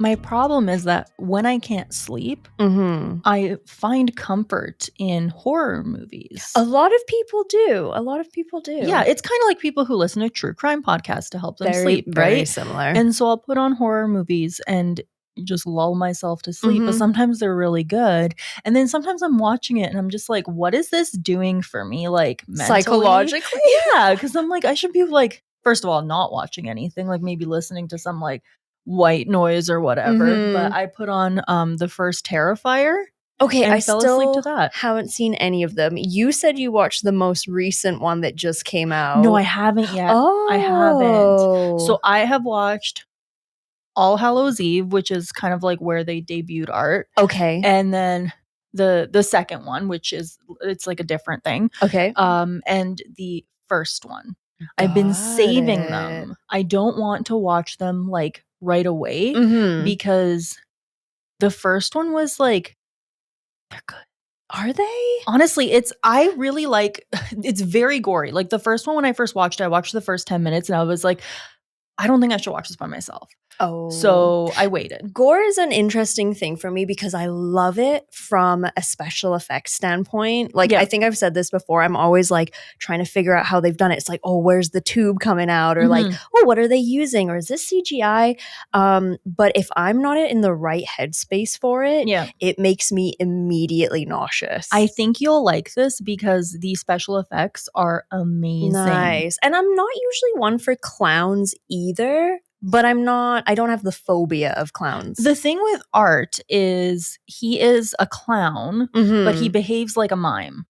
My problem is that when I can't sleep, Mm-hmm. I find comfort in horror movies. A lot of people do. Yeah, it's kind of like people who listen to true crime podcasts to help them sleep, Very right? similar. And so I'll put on horror movies and just lull myself to sleep. But Mhm. sometimes they're really good. And then sometimes I'm watching it and I'm just like, what is this doing for me? Like mentally? Psychologically? Yeah, because I'm like, I should be like, first of all, not watching anything, like maybe listening to some like white noise or whatever. Mhm. But I put on the first Terrifier. Okay, and I fell still asleep to that. haven't seen any of them. You said you watched the most recent one that just came out. No, I haven't yet. Oh. I haven't. So I have watched All Hallows Eve, which is kind of like where they debuted art. Okay. And then the second one, which is it's like a different thing. Okay. And the first one. I've been saving them. I don't want to watch them like right away Mhm. because the first one was like, they're good. Are they? Honestly, I really like it's very gory. Like the first one, when I first watched it, I watched the first 10 minutes and I was like, I don't think I should watch this by myself. Oh. So I waited. Gore is an interesting thing for me because I love it from a special effects standpoint. Like, Yeah. I think I've said this before. I'm always like trying to figure out how they've done it. It's like, oh, where's the tube coming out? Or like, oh, what are they using? Or is this CGI? But if I'm not in the right headspace for it, Yeah. it makes me immediately nauseous. I think you'll like this because the special effects are amazing. Nice. And I'm not usually one for clowns either. But I don't have the phobia of clowns. The thing with Art is he is a clown, but he Mhm. behaves like a mime.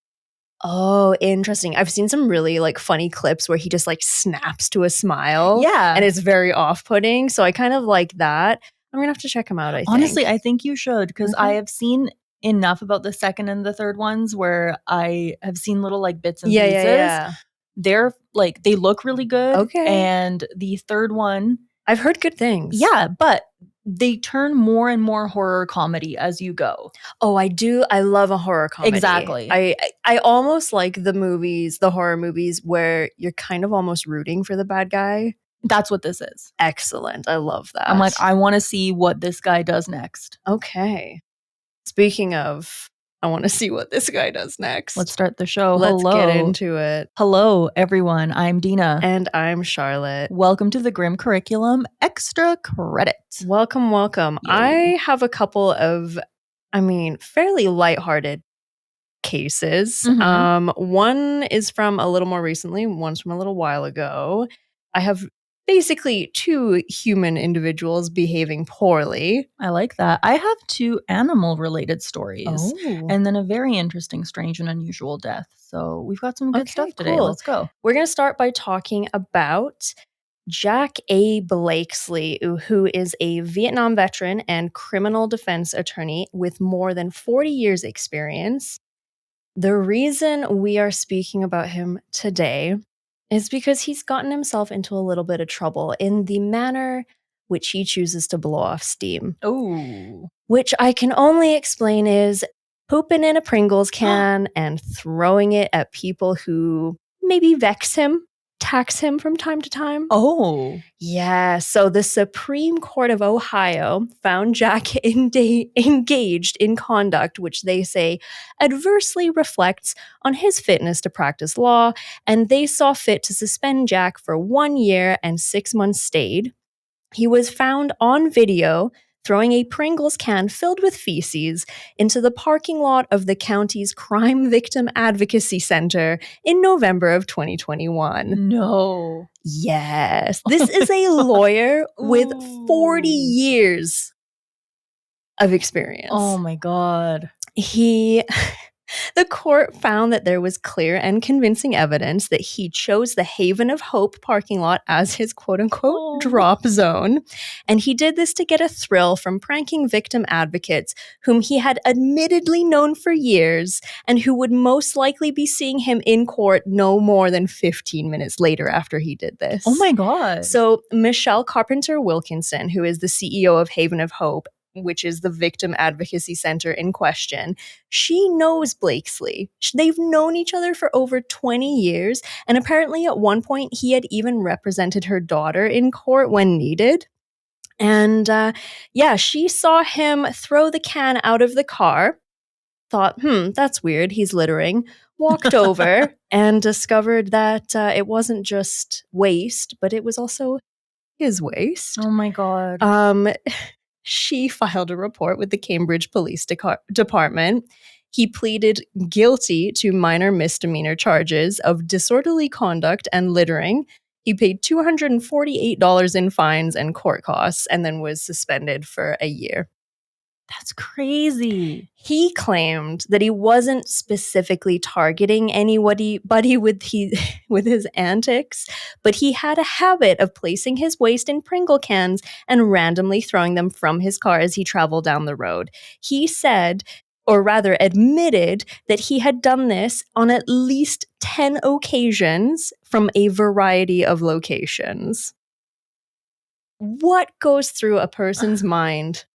Oh, interesting. I've seen some really like funny clips where he just like snaps to a smile. Yeah. And it's very off-putting. So I kind of like that. I'm gonna have to check him out, I think. Honestly, I think you should because Okay. I have seen enough about the second and the third ones where I have seen little like bits and pieces. Yeah. They're like, they look really good. Okay. And the third one, I've heard good things. yeah, but they turn more and more horror comedy as you go. Oh, I do. I love a horror comedy. Exactly. I almost like the horror movies where you're kind of almost rooting for the bad guy. That's what this is. Excellent. I love that. I'm like, I want to see what this guy does next. Okay. Speaking of, I want to see what this guy does next. Let's start the show. Let's Hello. get into it. Hello, everyone. I'm Dina. And I'm Charlotte. Welcome to the Grim Curriculum Extra Credit. Welcome. Yay. I have a couple of, fairly lighthearted cases. Mhm. One is from a little more recently, one's from a little while ago. I have basically two human individuals behaving poorly. I like that. I have two animal-related stories. Oh. And then a very interesting, strange, and unusual death. So we've got some good stuff today. Cool. Let's go. We're going to start by talking about Jack A. Blakesley, who is a Vietnam veteran and criminal defense attorney with more than 40 years' experience. The reason we are speaking about him today is because he's gotten himself into a little bit of trouble in the manner which he chooses to blow off steam. Oh. Which I can only explain is pooping in a Pringles can and throwing it at people who maybe vex him, tax him from time to time. Oh. Yeah, so the Supreme Court of Ohio found Jack engaged in conduct which they say adversely reflects on his fitness to practice law, and they saw fit to suspend Jack for 1 year and 6 months stayed. He was found on video throwing a Pringles can filled with feces into the parking lot of the county's Crime Victim Advocacy Center in November of 2021. No. Yes. This is a lawyer with 40 years of experience. Oh my God. The court found that there was clear and convincing evidence that he chose the Haven of Hope parking lot as his quote-unquote drop zone. And he did this to get a thrill from pranking victim advocates whom he had admittedly known for years and who would most likely be seeing him in court no more than 15 minutes later after he did this. Oh my God. So Michelle Carpenter Wilkinson, who is the CEO of Haven of Hope, which is the victim advocacy center in question, she knows Blakesley. They've known each other for over 20 years, and apparently at one point he had even represented her daughter in court when needed. And she saw him throw the can out of the car, thought, that's weird, he's littering, walked over and discovered that it wasn't just waste, but it was also his waste. Oh my God. She filed a report with the Cambridge Police Department. He pleaded guilty to minor misdemeanor charges of disorderly conduct and littering. He paid $248 in fines and court costs and then was suspended for a year. That's crazy. He claimed that he wasn't specifically targeting anybody with his antics, but he had a habit of placing his waste in Pringle cans and randomly throwing them from his car as he traveled down the road. He said, or rather admitted, that he had done this on at least 10 occasions from a variety of locations. What goes through a person's mind?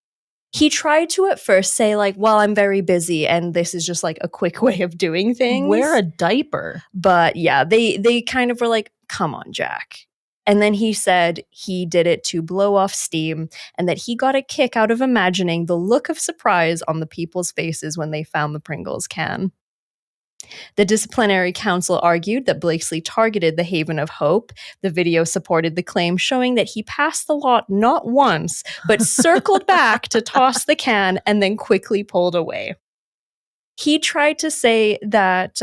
He tried to at first say, like, well, I'm very busy and this is just like a quick way of doing things. Wear a diaper. But yeah, they kind of were like, come on, Jack. And then he said he did it to blow off steam and that he got a kick out of imagining the look of surprise on the people's faces when they found the Pringles can. The disciplinary council argued that Blakesley targeted the Haven of Hope. The video supported the claim, showing that he passed the lot not once, but circled back to toss the can and then quickly pulled away. He tried to say that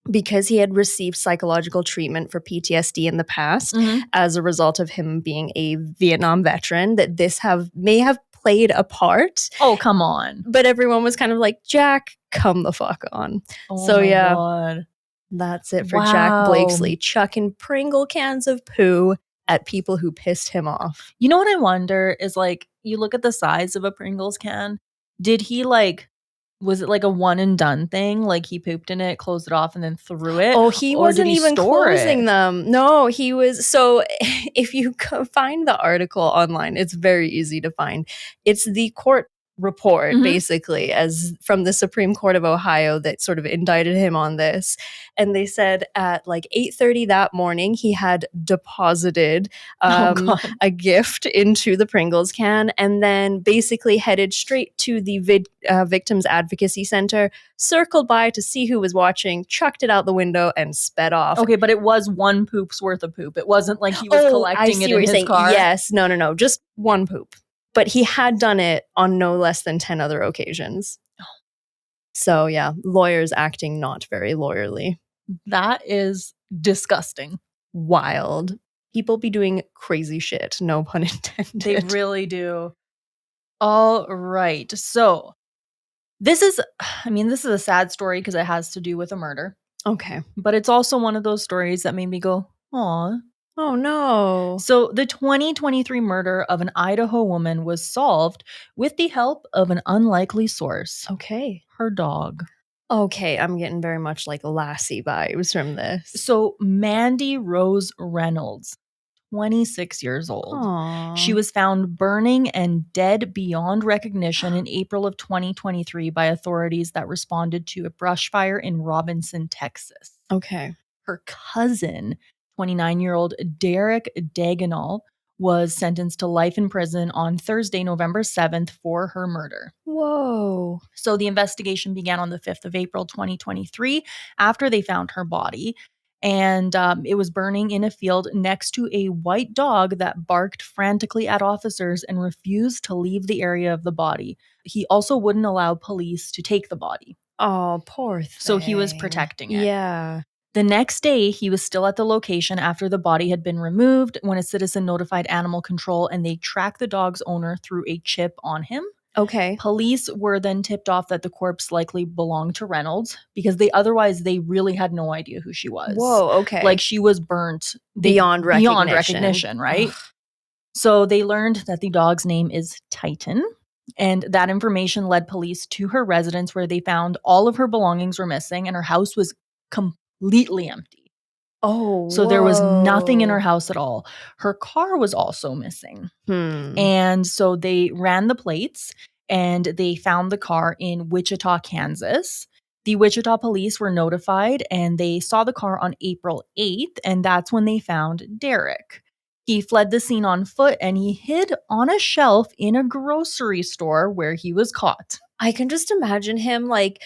because he had received psychological treatment for PTSD in the past, as a result of him being a Vietnam veteran, that this may have played a part. Oh, come on. But everyone was kind of like, Jack, come the fuck on. Oh so my yeah, God. That's it for Jack Blakesley, chucking Pringle cans of poo at people who pissed him off. You know what I wonder is, like, you look at the size of a Pringles can. Did he was it like a one and done thing? Like he pooped in it, closed it off, and then threw it? Oh, he wasn't even closing them. No, he was. So if you find the article online, it's very easy to find. It's the court report, basically, as from the Supreme Court of Ohio that sort of indicted him on this. And they said at like 8:30 that morning, he had deposited a gift into the Pringles can and then basically headed straight to the Victims Advocacy Center, circled by to see who was watching, chucked it out the window, and sped off. Okay, but it was one poop's worth of poop. It wasn't like he was collecting it in his car. Yes, no, just one poop. But he had done it on no less than 10 other occasions. So yeah, lawyers acting not very lawyerly. That is disgusting. Wild. People be doing crazy shit, no pun intended. They really do. All right. So this is a sad story because it has to do with a murder. Okay. But it's also one of those stories that made me go, aw. Oh, no. So the 2023 murder of an Idaho woman was solved with the help of an unlikely source. Okay. Her dog. Okay, I'm getting very much like Lassie vibes from this. So Mandy Rose Reynolds, 26 years old. Aww. She was found burning and dead beyond recognition in April of 2023 by authorities that responded to a brush fire in Robinson, Texas. Okay. Her cousin, 29-year-old Derek Dagenal, was sentenced to life in prison on Thursday, November 7th for her murder. Whoa. So the investigation began on the 5th of April, 2023, after they found her body. And it was burning in a field next to a white dog that barked frantically at officers and refused to leave the area of the body. He also wouldn't allow police to take the body. Oh, poor thing. So he was protecting it. Yeah. The next day, he was still at the location after the body had been removed when a citizen notified animal control and they tracked the dog's owner through a chip on him. Okay. Police were then tipped off that the corpse likely belonged to Reynolds because they really had no idea who she was. Whoa, okay. Like she was burnt beyond recognition, right? So they learned that the dog's name is Titan. And that information led police to her residence where they found all of her belongings were missing and her house was completely empty. Oh, so there was nothing in her house at all. Her car was also missing. And so they ran the plates and they found the car in Wichita, Kansas. The Wichita police were notified and they saw the car on April 8th. And that's when they found Derek. He fled the scene on foot and he hid on a shelf in a grocery store where he was caught. I can just imagine him like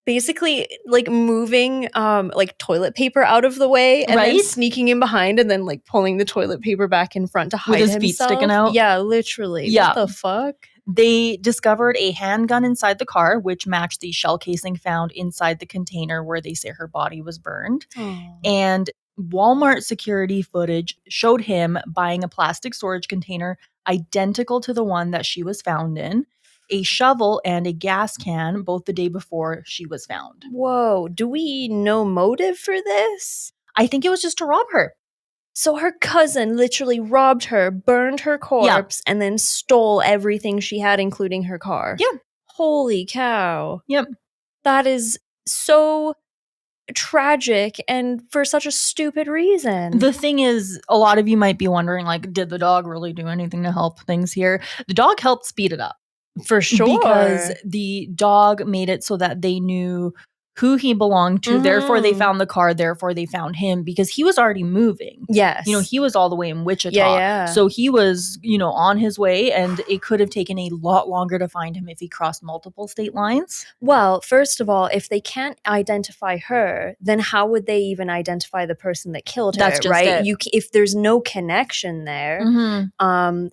basically like moving like toilet paper out of the way and then Right? sneaking in behind and then like pulling the toilet paper back in front to With hide his feet sticking himself. out. Yeah, literally. Yeah. What the fuck? They discovered a handgun inside the car, which matched the shell casing found inside the container where they say her body was burned. Oh. And Walmart security footage showed him buying a plastic storage container identical to the one that she was found in, a shovel, and a gas can, both the day before she was found. Whoa, do we know motive for this? I think it was just to rob her. So her cousin literally robbed her, burned her corpse, and then stole everything she had, including her car. Yeah. Holy cow. Yep. That is so tragic and for such a stupid reason. The thing is, a lot of you might be wondering, like, did the dog really do anything to help things here? The dog helped speed it up. For sure. Because the dog made it so that they knew who he belonged to. Therefore, they found the car. Therefore, they found him because he was already moving. Yes. You know, he was all the way in Wichita. Yeah. So he was, you know, on his way, and it could have taken a lot longer to find him if he crossed multiple state lines. Well, first of all, if they can't identify her, then how would they even identify the person that killed her? That's just right. it. If there's no connection there.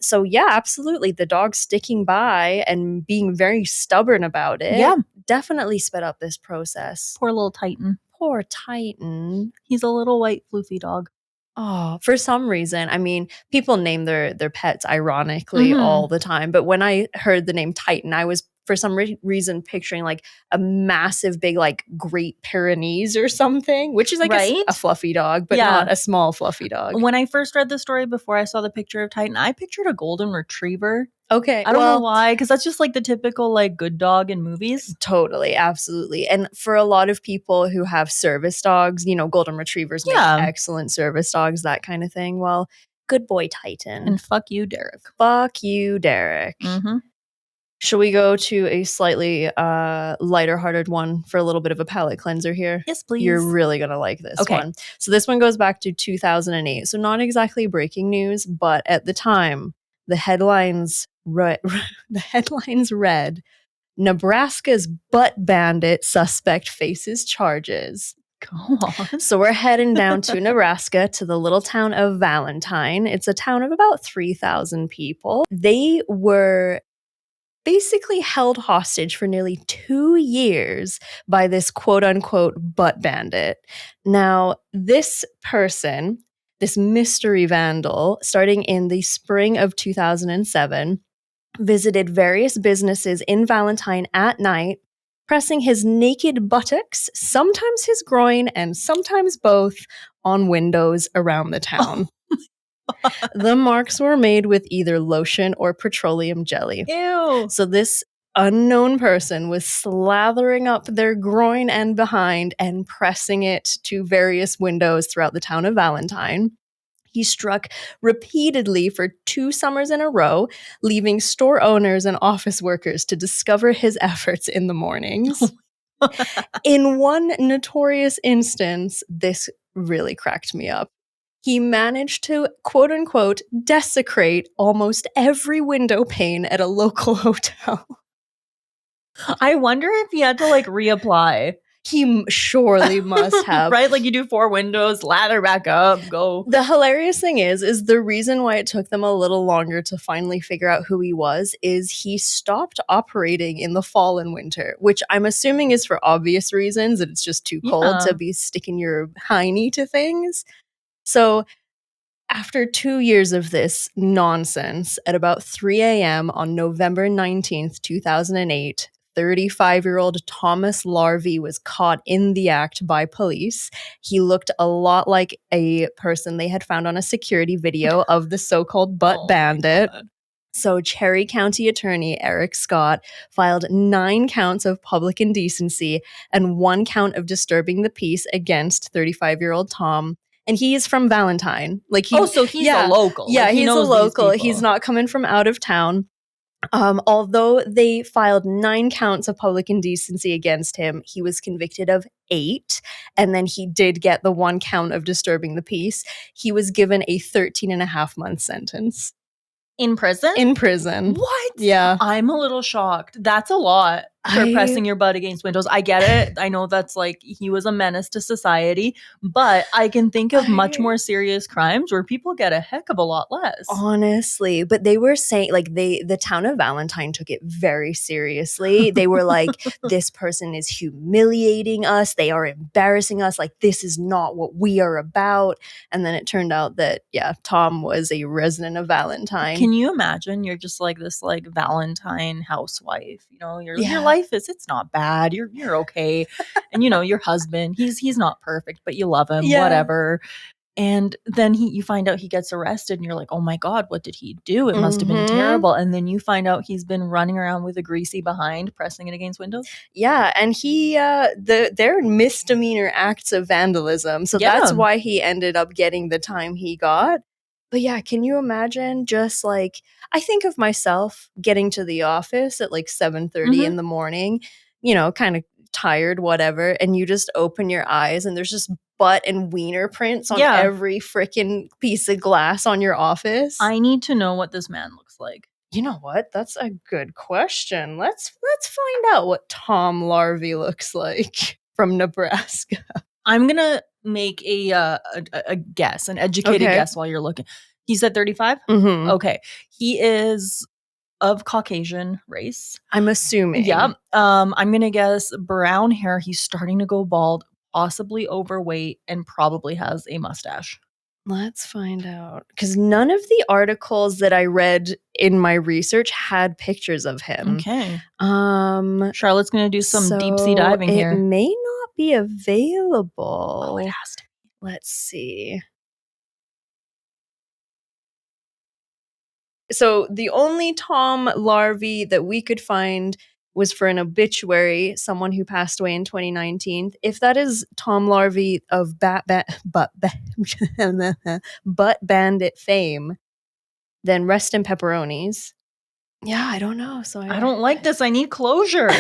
So yeah, absolutely. The dog sticking by and being very stubborn about it. Yeah. Definitely sped up this process. Poor little Titan. Poor Titan. He's a little white floofy dog. Oh, for some reason, I mean, people name their pets ironically all the time. But when I heard the name Titan, I was for some reason picturing like a massive, big, like Great Pyrenees or something, which is like a fluffy dog, but not a small fluffy dog. When I first read the story before I saw the picture of Titan, I pictured a golden retriever. Okay. I don't know why, because that's just like the typical like good dog in movies. Totally, absolutely. And for a lot of people who have service dogs, you know, golden retrievers make excellent service dogs, that kind of thing. Well, good boy, Titan. And fuck you, Derek. Fuck you, Derek. Shall we go to a slightly lighter hearted one for a little bit of a palate cleanser here? Yes, please. You're really going to like this one. So this one goes back to 2008. So not exactly breaking news, but at the time, the headlines read, Nebraska's butt bandit suspect faces charges. Go on. So we're heading down to Nebraska to the little town of Valentine. It's a town of about 3,000 people. They were basically held hostage for nearly 2 years by this quote unquote butt bandit. Now, this person, this mystery vandal, starting in the spring of 2007, visited various businesses in Valentine at night, pressing his naked buttocks, sometimes his groin, and sometimes both, on windows around the town. The marks were made with either lotion or petroleum jelly. Ew. So this unknown person was slathering up their groin and behind and pressing it to various windows throughout the town of Valentine. He struck repeatedly for 2 summers in a row, leaving store owners and office workers to discover his efforts in the mornings. In one notorious instance, this really cracked me up. He managed to, quote unquote, desecrate almost every window pane at a local hotel. I wonder if he had to like reapply. He surely must have. Right? Like you do 4 windows, lather back up, go. The hilarious thing is the reason why it took them a little longer to finally figure out who he was is he stopped operating in the fall and winter, which I'm assuming is for obvious reasons, that it's just too cold to be sticking your hiney to things. So after 2 years of this nonsense, at about 3 a.m. on November 19th, 2008, 35-year-old Thomas Larvey was caught in the act by police. He looked a lot like a person they had found on a security video of the so-called butt bandit. So Cherry County Attorney Eric Scott filed 9 counts of public indecency and 1 count of disturbing the peace against 35-year-old Tom. And he is from Valentine. So he's a local. Yeah, like, he's a local. He's not coming from out of town. Although they filed 9 counts of public indecency against him, he was convicted of 8. And then he did get the 1 count of disturbing the peace. He was given a 13.5-month sentence. In prison? In prison. What? Yeah. I'm a little shocked. That's a lot for pressing your butt against windows. I get it. I know that's like he was a menace to society, but I can think of much more serious crimes where people get a heck of a lot less. Honestly, but they were saying like the town of Valentine took it very seriously. They were like, this person is humiliating us. They are embarrassing us. Like, this is not what we are about. And then it turned out that, yeah, Tom was a resident of Valentine. Can you imagine? You're just like this like Valentine housewife. You know, your Yeah. life is, it's not bad. You're okay. And you know, your husband, he's not perfect, but you love him, Yeah. whatever. And then you find out he gets arrested and you're like, oh my God, what did he do? It must have been terrible. And then you find out he's been running around with a greasy behind, pressing it against windows. Yeah, and they're misdemeanor acts of vandalism. So that's why he ended up getting the time he got. But yeah, can you imagine just like, I think of myself getting to the office at like 7:30 in the morning, you know, kind of tired, whatever, and you just open your eyes and there's just butt and wiener prints on every freaking piece of glass on your office. I need to know what this man looks like. You know what? That's a good question. Let's find out what Tom Larvey looks like from Nebraska. I'm gonna make a guess, an educated guess while you're looking. He said 35? Okay. He is of Caucasian race. I'm assuming. Yeah. I'm gonna guess brown hair. He's starting to go bald, possibly overweight, and probably has a mustache. Let's find out. Because none of the articles that I read in my research had pictures of him. Okay. Charlotte's gonna do some deep sea diving here. It may not be available. Oh, it has to be. Let's see. So the only Tom Larvey that we could find was for an obituary, someone who passed away in 2019. If that is Tom Larvey of Butt Bandit fame, then rest in pepperonis. Yeah, I don't know. So I don't like this. I need closure.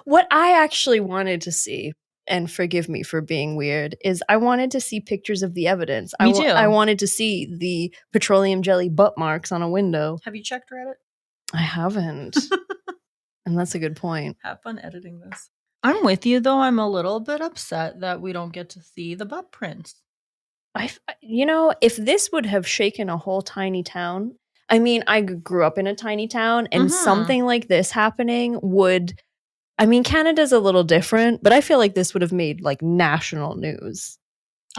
What I actually wanted to see, and forgive me for being weird, is I wanted to see pictures of the evidence. Me too. I wanted to see the petroleum jelly butt marks on a window. Have you checked Reddit? I haven't. And that's a good point. Have fun editing this. I'm with you, though. I'm a little bit upset that we don't get to see the butt prints. You know, if this would have shaken a whole tiny town, I mean, I grew up in a tiny town, and something like this happening would, I mean, Canada's a little different, but I feel like this would have made like national news.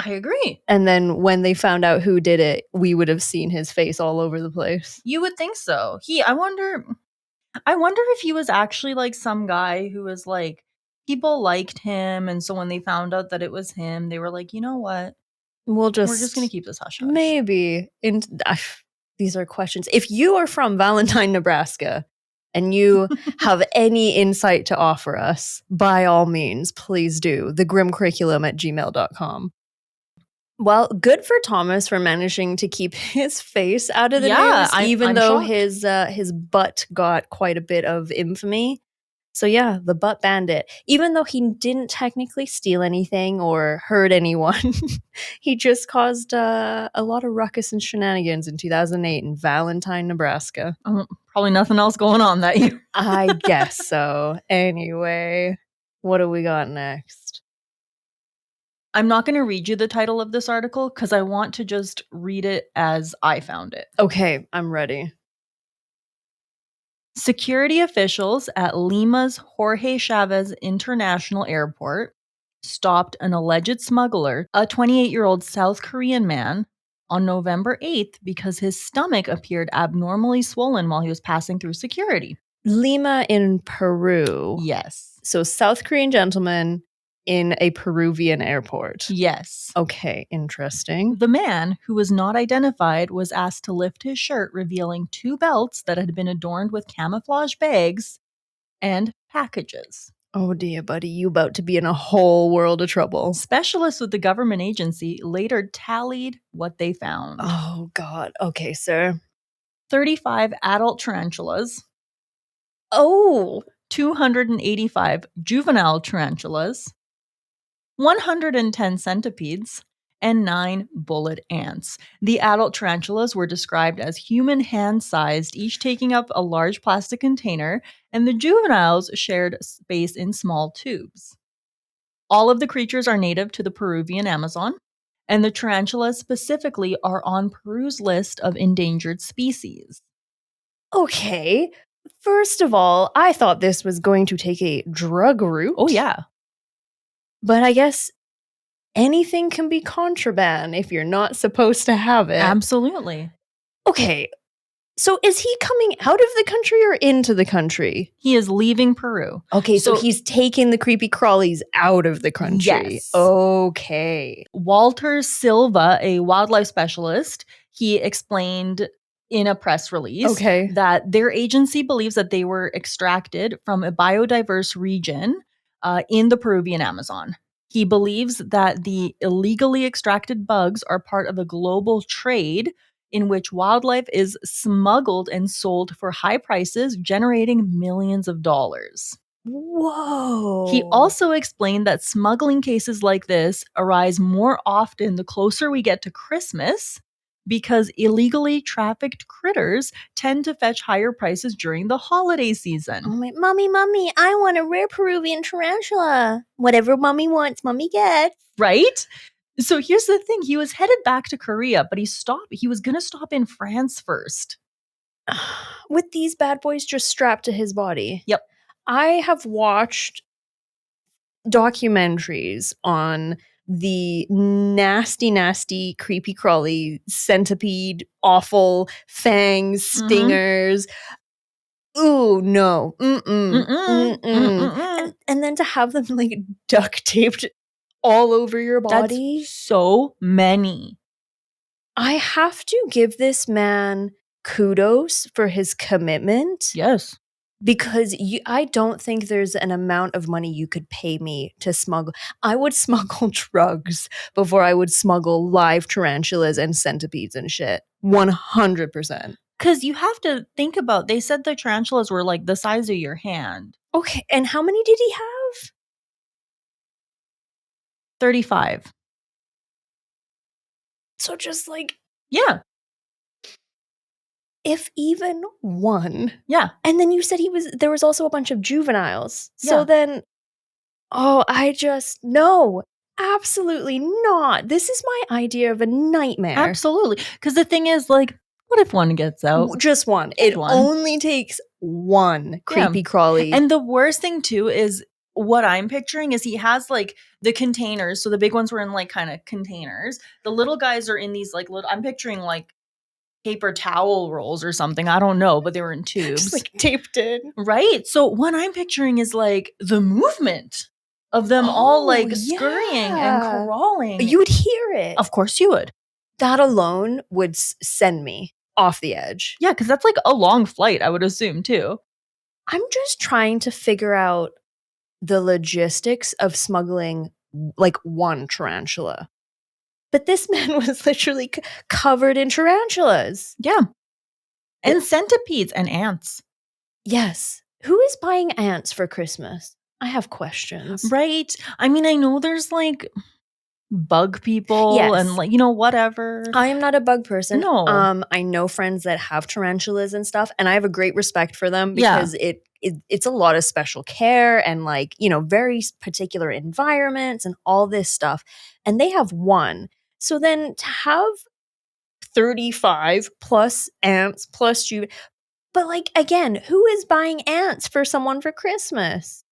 I agree. And then when they found out who did it, we would have seen his face all over the place. You would think so. I wonder if he was actually like some guy who was like, people liked him, and so when they found out that it was him, they were like, you know what? We're just gonna keep this hush hush. Maybe. These are questions. If you are from Valentine, Nebraska, and you have any insight to offer us, by all means, please do. thegrimcurriculum@gmail.com. Well, good for Thomas for managing to keep his face out of the news, even though his butt got quite a bit of infamy. So yeah, the butt bandit. Even though he didn't technically steal anything or hurt anyone, he just caused a lot of ruckus and shenanigans in 2008 in Valentine, Nebraska. Probably nothing else going on that year. I guess so. Anyway, what do we got next? I'm not going to read you the title of this article because I want to just read it as I found it. Okay, I'm ready. Security officials at Lima's Jorge Chavez International Airport stopped an alleged smuggler, a 28-year-old South Korean man, on November 8th because his stomach appeared abnormally swollen while he was passing through security. Lima in Peru. Yes. So South Korean gentleman in a Peruvian airport. Yes. Okay, interesting. The man, who was not identified, was asked to lift his shirt, revealing 2 belts that had been adorned with camouflage bags and packages. Oh dear, buddy, you about to be in a whole world of trouble. Specialists with the government agency later tallied what they found. Oh God. Okay, sir. 35 adult tarantulas, Oh, 285 juvenile tarantulas, 110 centipedes, and 9 bullet ants. The adult tarantulas were described as human hand sized, each taking up a large plastic container, and the juveniles shared space in small tubes. All of the creatures are native to the Peruvian Amazon, and the tarantulas specifically are on Peru's list of endangered species. okay. First of all, I thought this was going to take a drug route. Oh, yeah. But I guess anything can be contraband if you're not supposed to have it. Absolutely. Okay. So is he coming out of the country or into the country? He is leaving Peru. Okay, so he's taking the creepy crawlies out of the country. Yes. Okay. Walter Silva, a wildlife specialist, he explained in a press release that their agency believes that they were extracted from a biodiverse region in the Peruvian Amazon. He believes that the illegally extracted bugs are part of a global trade in which wildlife is smuggled and sold for high prices, generating millions of dollars. Whoa. He also explained that smuggling cases like this arise more often the closer we get to Christmas because illegally trafficked critters tend to fetch higher prices during the holiday season. Oh my, mommy, I want a rare Peruvian tarantula. Whatever mommy wants, mommy gets. Right? So here's the thing. He was headed back to Korea, but he was going to stop in France first. With these bad boys just strapped to his body. Yep. I have watched documentaries on the nasty, creepy crawly centipede, awful fangs, stingers. Ooh, no. And then to have them like duct taped all over your body. That's so many. I have to give this man kudos for his commitment. Yes. Because I don't think there's an amount of money you could pay me to smuggle. I would smuggle drugs before I would smuggle live tarantulas and centipedes and shit. 100%. Because you have to think about, they said the tarantulas were like the size of your hand. Okay, and how many did he have? 35. So just like, yeah. If even one. Yeah. And then you said there was also a bunch of juveniles. So then, no, absolutely not. This is my idea of a nightmare. Absolutely. Because the thing is, like, what if one gets out? Just one. It only takes one creepy crawly. And the worst thing too is what I'm picturing is he has like the containers. So the big ones were in like kind of containers. The little guys are in these like little, I'm picturing like paper towel rolls or something. I don't know, but they were in tubes. Just like taped in. Right. So what I'm picturing is like the movement of them all like scurrying and crawling. You would hear it. Of course you would. That alone would send me off the edge. Yeah, because that's like a long flight, I would assume too. I'm just trying to figure out the logistics of smuggling like one tarantula. But this man was literally covered in tarantulas. Yeah. And centipedes and ants. Yes. Who is buying ants for Christmas? I have questions. Right. I mean, I know there's like bug people and like, you know, whatever. I am not a bug person. No. I know friends that have tarantulas and stuff, and I have a great respect for them because it's a lot of special care and like, you know, very particular environments and all this stuff. And they have one. So then to have 35 plus ants plus you, but like, again, who is buying ants for someone for Christmas?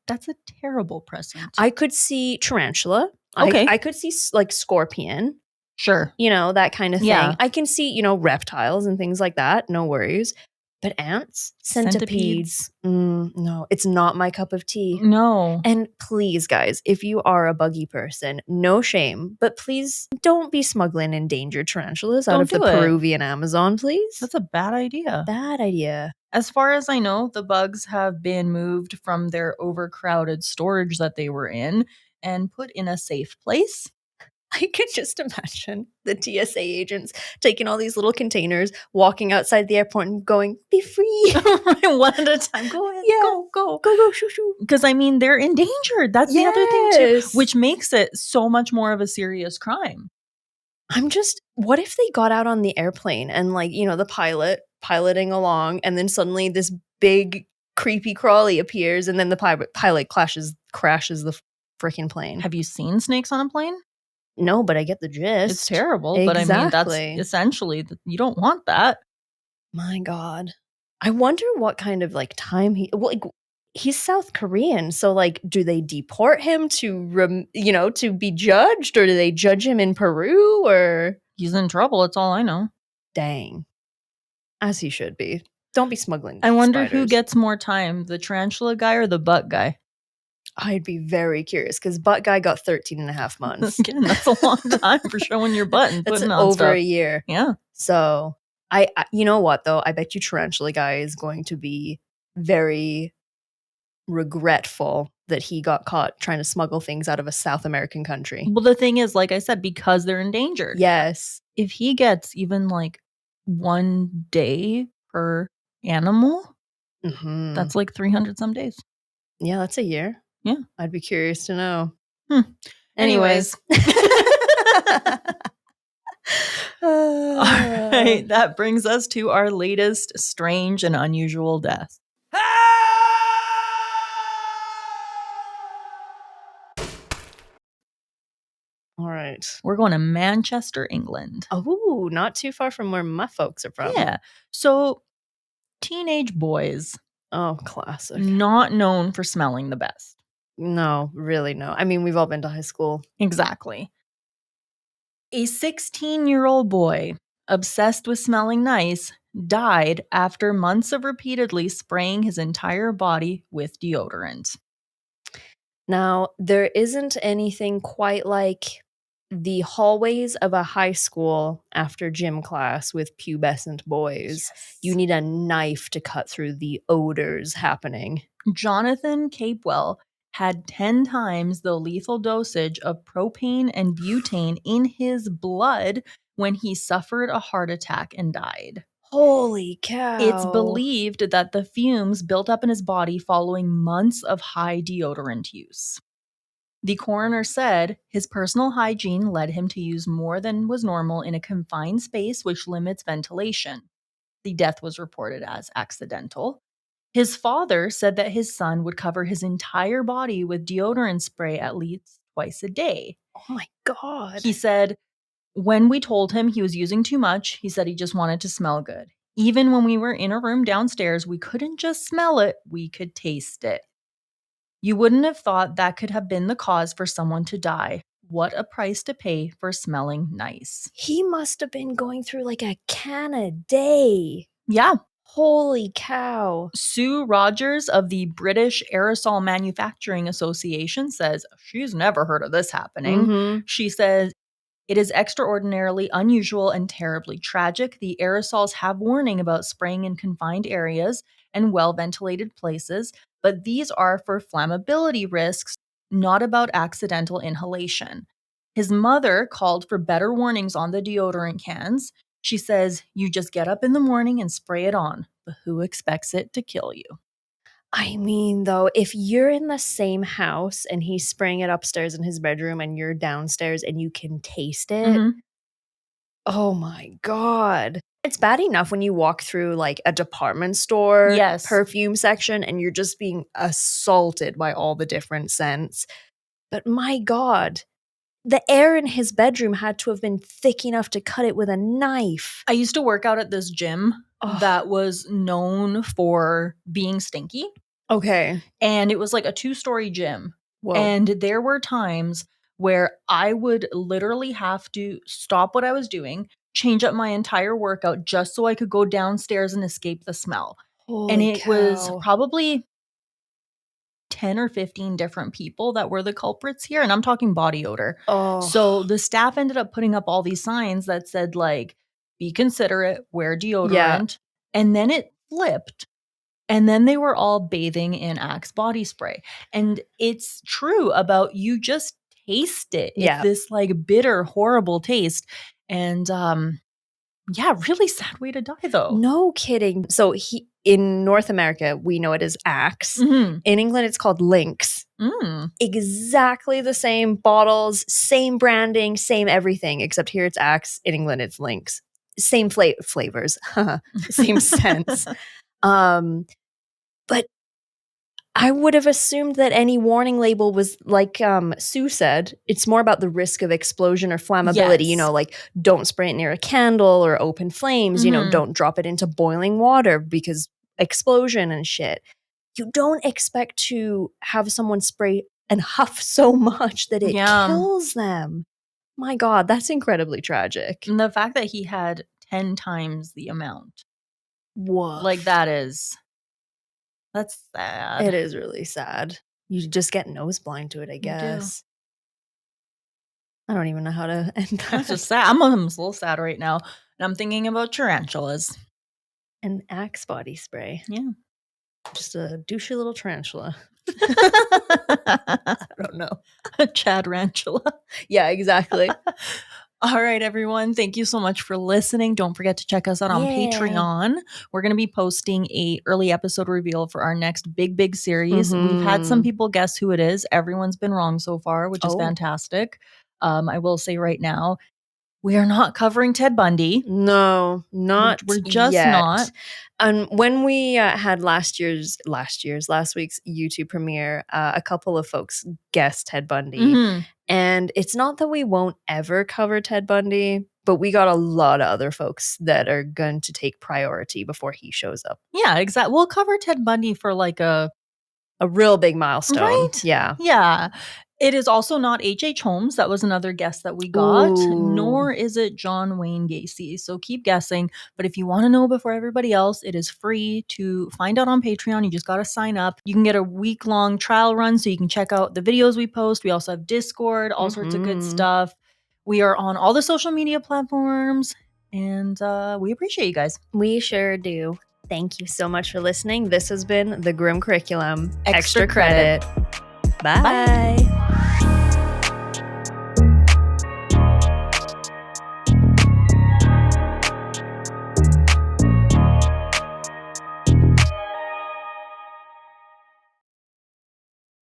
That's a terrible present. I could see tarantula. Okay. I could see like scorpion. Sure. You know, that kind of thing. Yeah. I can see, you know, reptiles and things like that. No worries. But ants? Centipedes? No, it's not my cup of tea. No. And please, guys, if you are a buggy person, no shame, but please don't be smuggling endangered tarantulas out of the Peruvian Amazon, please. That's a bad idea. Bad idea. As far as I know, the bugs have been moved from their overcrowded storage that they were in and put in a safe place. I could just imagine the TSA agents taking all these little containers, walking outside the airport and going, "Be free." One at a time. Go ahead. Yeah. Go, go. Go, shoo, shoo. Because, I mean, they're endangered. That's the other thing, too, Yes. which makes it so much more of a serious crime. What if they got out on the airplane and, like, you know, the pilot piloting along, and then suddenly this big creepy crawly appears, and then the pilot crashes the freaking plane. Have you seen snakes on a plane? No, but I get the gist. It's terrible, but I mean, that's essentially, you don't want that. My God. I wonder what kind of, like, time he's South Korean, so, like, do they deport him to to be judged, or do they judge him in Peru, or? He's in trouble, that's all I know. Dang. As he should be. Don't be smuggling I wonder who spiders. gets more time, the tarantula guy or the butt guy? I'd be very curious, because butt guy got 13 and a half months. Again, that's a long time for showing your butt and That's putting on over stuff. a year. Yeah. So, I you know what, though? I bet you tarantula guy is going to be very regretful that he got caught trying to smuggle things out of a South American country. Well, the thing is, like I said, because they're endangered. Yes. If he gets even like 1 day per animal, that's like 300 some days. Yeah, that's a year. Yeah. I'd be curious to know. Anyways. All right, that brings us to our latest strange and unusual death. All right. We're going to Manchester, England. Oh, not too far from where my folks are from. Yeah. So, teenage boys. Oh, classic. Not known for smelling the best. No, really no. I mean, we've all been to high school. Exactly. A 16-year-old boy, obsessed with smelling nice, died after months of repeatedly spraying his entire body with deodorant. Now, there isn't anything quite like the hallways of a high school after gym class with pubescent boys. Yes. You need a knife to cut through the odors happening. Jonathan Capewell had 10 times the lethal dosage of propane and butane in his blood when he suffered a heart attack and died. Holy cow. It's believed that the fumes built up in his body following months of high deodorant use. The coroner said his personal hygiene led him to use more than was normal in a confined space, which limits ventilation. The death was reported as accidental. His father said that his son would cover his entire body with deodorant spray at least twice a day. Oh my God. He said, when we told him he was using too much, he said he just wanted to smell good. Even when we were in a room downstairs, we couldn't just smell it, we could taste it. You wouldn't have thought that could have been the cause for someone to die. What a price to pay for smelling nice. He must have been going through like a can a day. Yeah. Holy cow. Sue Rogers of the British Aerosol Manufacturing Association says she's never heard of this happening. Mm-hmm. She says, it is extraordinarily unusual and terribly tragic. The aerosols have warning about spraying in confined areas and well-ventilated places, but these are for flammability risks, not about accidental inhalation. His mother called for better warnings on the deodorant cans. She says, you just get up in the morning and spray it on, but who expects it to kill you? I mean, though, if you're in the same house and he's spraying it upstairs in his bedroom and you're downstairs and you can taste it, oh my God. It's bad enough when you walk through like a department store perfume section and you're just being assaulted by all the different scents. But my God, the air in his bedroom had to have been thick enough to cut it with a knife. I used to work out at this gym that was known for being stinky. Okay. And it was like a 2-story gym. Whoa. And there were times where I would literally have to stop what I was doing, change up my entire workout just so I could go downstairs and escape the smell. And it was probably 10 or 15 different people that were the culprits here. And I'm talking body odor. Oh. So the staff ended up putting up all these signs that said, like, be considerate, wear deodorant. Yeah. And then it flipped. And then they were all bathing in Axe body spray. And it's true about you just taste it. Yeah. It's this like bitter, horrible taste. And yeah, really sad way to die though. No kidding. So in North America, we know it as Axe. In England, it's called Lynx. Exactly the same bottles, same branding, same everything, except here it's Axe. In England, it's Lynx. Same flavors, same scents. But I would have assumed that any warning label was like Sue said, it's more about the risk of explosion or flammability, you Yes. know, like don't spray it near a candle or open flames, you know, don't drop it into boiling water because explosion and shit. You don't expect to have someone spray and huff so much that it kills them. My God, that's incredibly tragic. And the fact that he had 10 times the amount. Woof. Like that's sad. It is really sad. You just get nose blind to it, I guess. I don't even know how to end that. That's just sad. I'm a little sad right now. And I'm thinking about tarantulas. An Axe body spray. Yeah. Just a douchey little tarantula. I don't know. A Chadrantula. Yeah, exactly. All right, everyone. Thank you so much for listening. Don't forget to check us out on Patreon. We're going to be posting a early episode reveal for our next big series. We've had some people guess who it is. Everyone's been wrong so far, which is fantastic. I will say right now, we are not covering Ted Bundy. No, not We're just yet. not. And when we had last week's YouTube premiere, a couple of folks guessed Ted Bundy. And it's not that we won't ever cover Ted Bundy, but we got a lot of other folks that are going to take priority before he shows up. Yeah, exactly. We'll cover Ted Bundy for like a real big milestone. Right? Yeah. Yeah. It is also not H.H. Holmes. That was another guess that we got. Nor is it John Wayne Gacy. So keep guessing. But if you want to know before everybody else, it is free to find out on Patreon. You just got to sign up. You can get a week-long trial run so you can check out the videos we post. We also have Discord, all sorts of good stuff. We are on all the social media platforms. And we appreciate you guys. We sure do. Thank you so much for listening. This has been The Grim Curriculum. Extra credit. Bye.